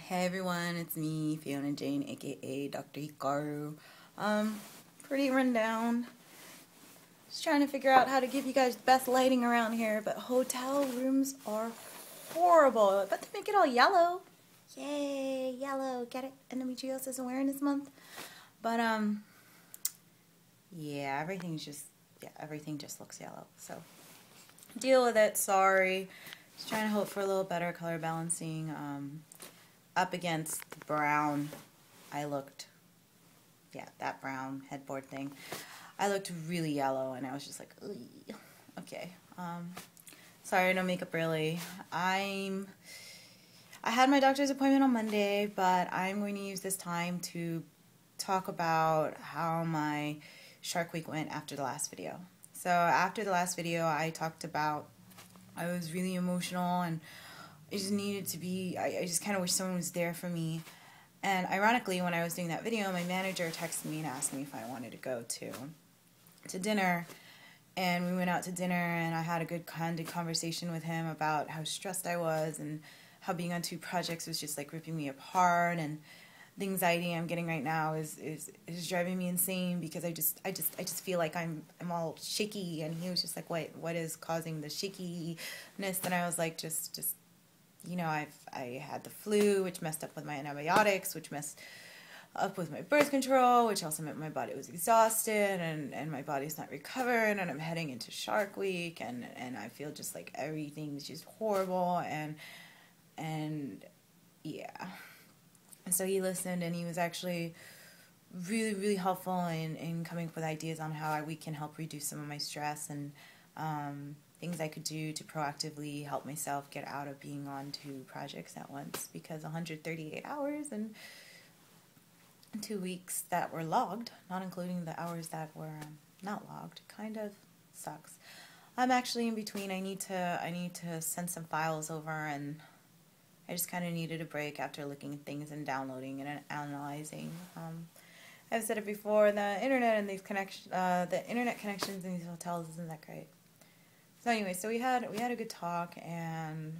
Hey everyone, it's me, Fiona Jane, aka Dr. Hikaru. Pretty rundown. Just trying to figure out how to give you guys the best lighting around here, but hotel rooms are horrible. But they make it all yellow. Yay, yellow. Get it? Endometriosis Awareness Month. But yeah, everything just looks yellow. So deal with it. Sorry. Just trying to hope for a little better color balancing. Up against the brown, that brown headboard thing, I looked really yellow, and I was just like, ugh. Okay. Sorry, no makeup really. I had my doctor's appointment on Monday, but I'm going to use this time to talk about how my Shark Week went after the last video. So after the last video, I talked about I was really emotional, and I just needed to be, I just kind of wish someone was there for me. And ironically, when I was doing that video, my manager texted me and asked me if I wanted to go to dinner. And we went out to dinner, and I had a good candid conversation with him about how stressed I was and how being on 2 projects was just like ripping me apart, and the anxiety I'm getting right now is driving me insane because I just feel like I'm all shaky. And he was just like, what is causing the shakiness? And I was like, just you know, I had the flu, which messed up with my antibiotics, which messed up with my birth control, which also meant my body was exhausted, and my body's not recovering, and I'm heading into Shark Week, and I feel just like everything's just horrible, and yeah. And so he listened, and he was actually really, really helpful in coming up with ideas on how we can help reduce some of my stress, and things I could do to proactively help myself get out of being on 2 projects at once, because 138 hours and 2 weeks that were logged, not including the hours that were not logged, kind of sucks. I'm actually in between. I need to send some files over, and I just kind of needed a break after looking at things and downloading and analyzing. I've said it before, the internet connections in these hotels isn't that great. So anyway, so we had a good talk, and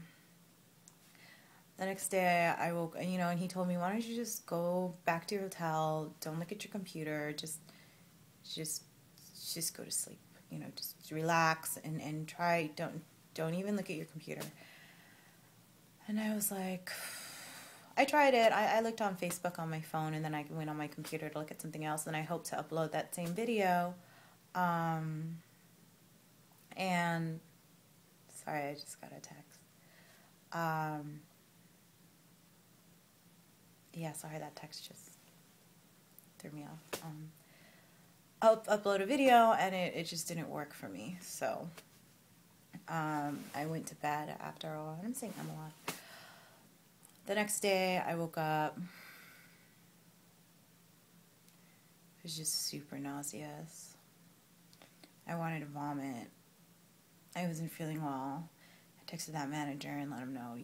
the next day I woke, and he told me, why don't you just go back to your hotel, don't look at your computer, just go to sleep, just relax and try, don't even look at your computer. And I was like, I tried it. I looked on Facebook on my phone, and then I went on my computer to look at something else, and I hoped to upload that same video. And sorry, I just got a text. Yeah, sorry, that text just threw me off. I'll upload a video, and it just didn't work for me. So I went to bed after all. And I'm saying I'm a lot. The next day, I woke up. It was just super nauseous. I wanted to vomit. I wasn't feeling well. I texted that manager and let him know,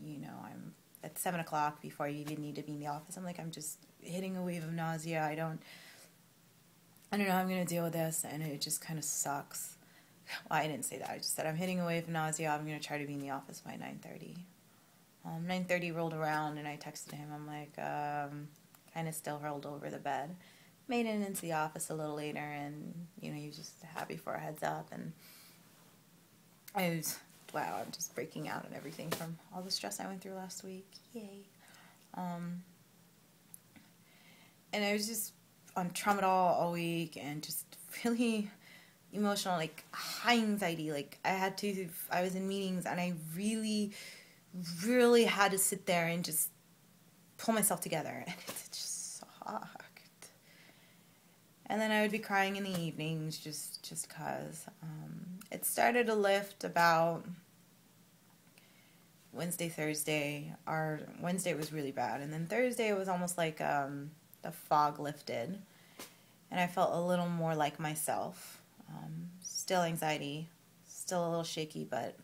I'm at 7 o'clock before you even need to be in the office. I'm like, I'm just hitting a wave of nausea. I don't know how I'm going to deal with this, and it just kind of sucks. Well, I didn't say that. I just said I'm hitting a wave of nausea. I'm going to try to be in the office by 9:30. 9:30 rolled around, and I texted him. I'm like, kind of still hurled over the bed. Made it into the office a little later, and, he was just happy for a heads up, and wow, I'm just breaking out and everything from all the stress I went through last week. Yay. And I was just on tramadol all week, and just really emotional, like high anxiety. Like I was in meetings, and I really, really had to sit there and just pull myself together, and it just sucked. And then I would be crying in the evenings just cause. It started to lift about Wednesday, Thursday. Our Wednesday was really bad, and then Thursday it was almost like the fog lifted, and I felt a little more like myself. Still anxiety, still a little shaky, but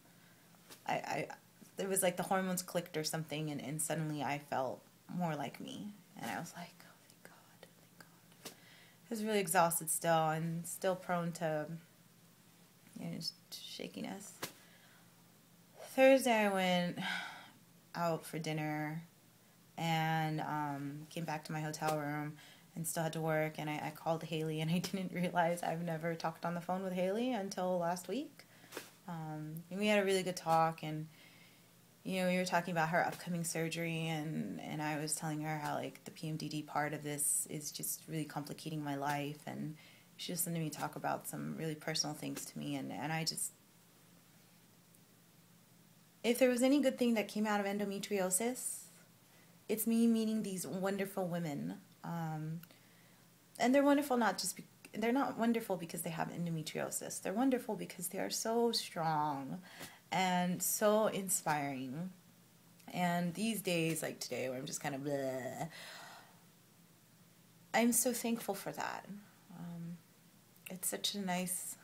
it was like the hormones clicked or something, and suddenly I felt more like me, and I was like, oh, thank God, thank God. I was really exhausted still, and still prone to just shakiness. Thursday I went out for dinner, and came back to my hotel room and still had to work, and I called Haley, and I didn't realize I've never talked on the phone with Haley until last week. And we had a really good talk, and we were talking about her upcoming surgery, and I was telling her how, like, the PMDD part of this is just really complicating my life, and she listened to me talk about some really personal things to me, and I just, if there was any good thing that came out of endometriosis, it's me meeting these wonderful women, and they're wonderful they're not wonderful because they have endometriosis. They're wonderful because they are so strong and so inspiring. And these days, like today, where I'm just kind of bleh, I'm so thankful for that. It's such a nice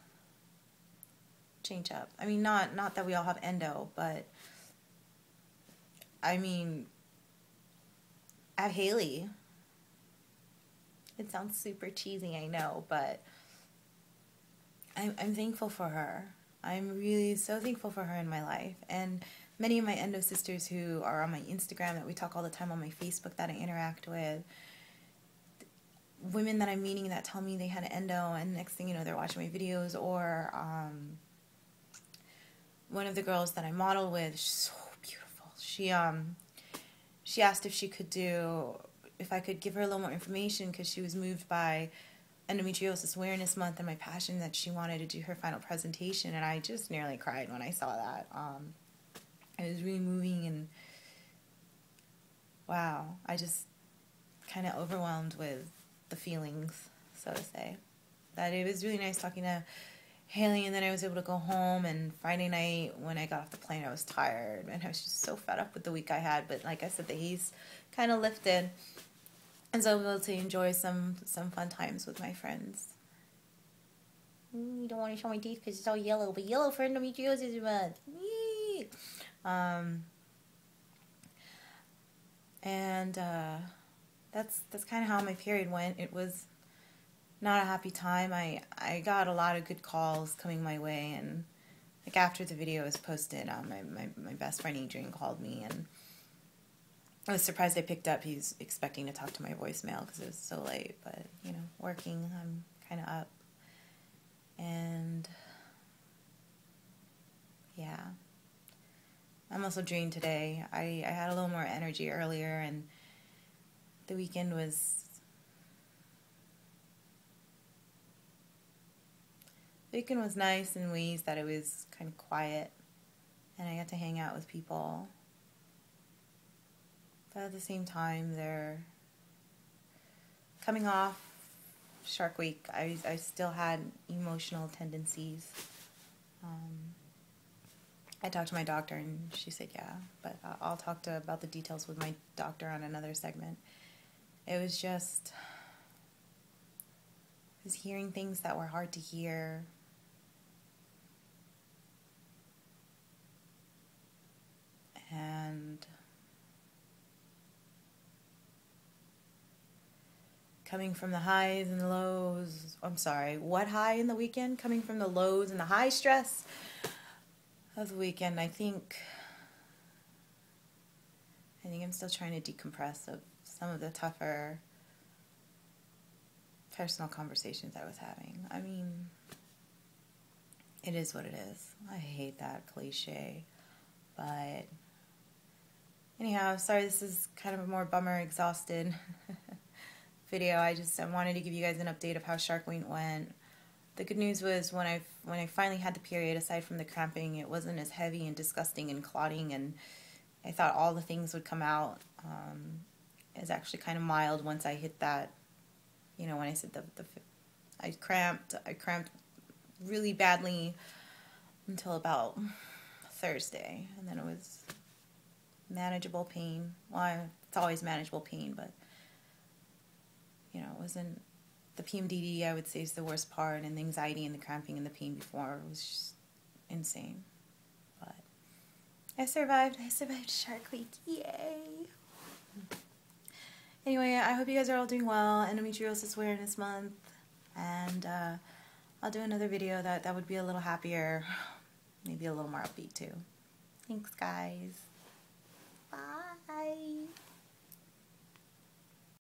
change up. I mean, not that we all have endo, but I mean, I have Haley. It sounds super cheesy, I know, but I'm thankful for her. I'm really so thankful for her in my life. And many of my endo sisters who are on my Instagram, that we talk all the time, on my Facebook that I interact with, women that I'm meeting that tell me they had endo, and next thing you know, they're watching my videos. Or one of the girls that I modeled with, she's so beautiful. She asked if I could give her a little more information, because she was moved by Endometriosis Awareness Month and my passion, that she wanted to do her final presentation, and I just nearly cried when I saw that. It was really moving, and wow, I just kind of overwhelmed with the feelings, so to say. That it was really nice talking to Haley, and then I was able to go home, and Friday night when I got off the plane, I was tired, and I was just so fed up with the week I had, but like I said, the haze kind of lifted, and so I was able to enjoy some fun times with my friends. You don't want to show my teeth because it's all yellow, but yellow for endometriosis month. And that's kind of how my period went. It was not a happy time. I got a lot of good calls coming my way, and like after the video was posted, my best friend Adrian called me, and I was surprised I picked up. He's expecting to talk to my voicemail because it was so late, but working, I'm kind of up, and yeah, I'm also drained today. I had a little more energy earlier, and the weekend was nice in ways that it was kind of quiet, and I got to hang out with people. But at the same time, they're coming off Shark Week. I still had emotional tendencies. I talked to my doctor, and she said, yeah, but I'll talk about the details with my doctor on another segment. It was just, I was hearing things that were hard to hear. And coming from the highs and the lows, I'm sorry, what high in the weekend? Coming from the lows and the high stress of the weekend, I think I'm still trying to decompress of some of the tougher personal conversations I was having. I mean, it is what it is. I hate that cliche, but anyhow, sorry this is kind of a more bummer, exhausted video. I wanted to give you guys an update of how Shark Week went. The good news was when I finally had the period, aside from the cramping, it wasn't as heavy and disgusting and clotting, and I thought all the things would come out. It was actually kind of mild once I hit that, when I said I cramped really badly until about Thursday, and then it was manageable pain. Well, it's always manageable pain, but it wasn't. The PMDD, I would say, is the worst part, and the anxiety and the cramping and the pain before was just insane. But I survived. I survived Shark Week. Yay! Anyway, I hope you guys are all doing well. Endometriosis Awareness Month, and I'll do another video that would be a little happier, maybe a little more upbeat too. Thanks, guys.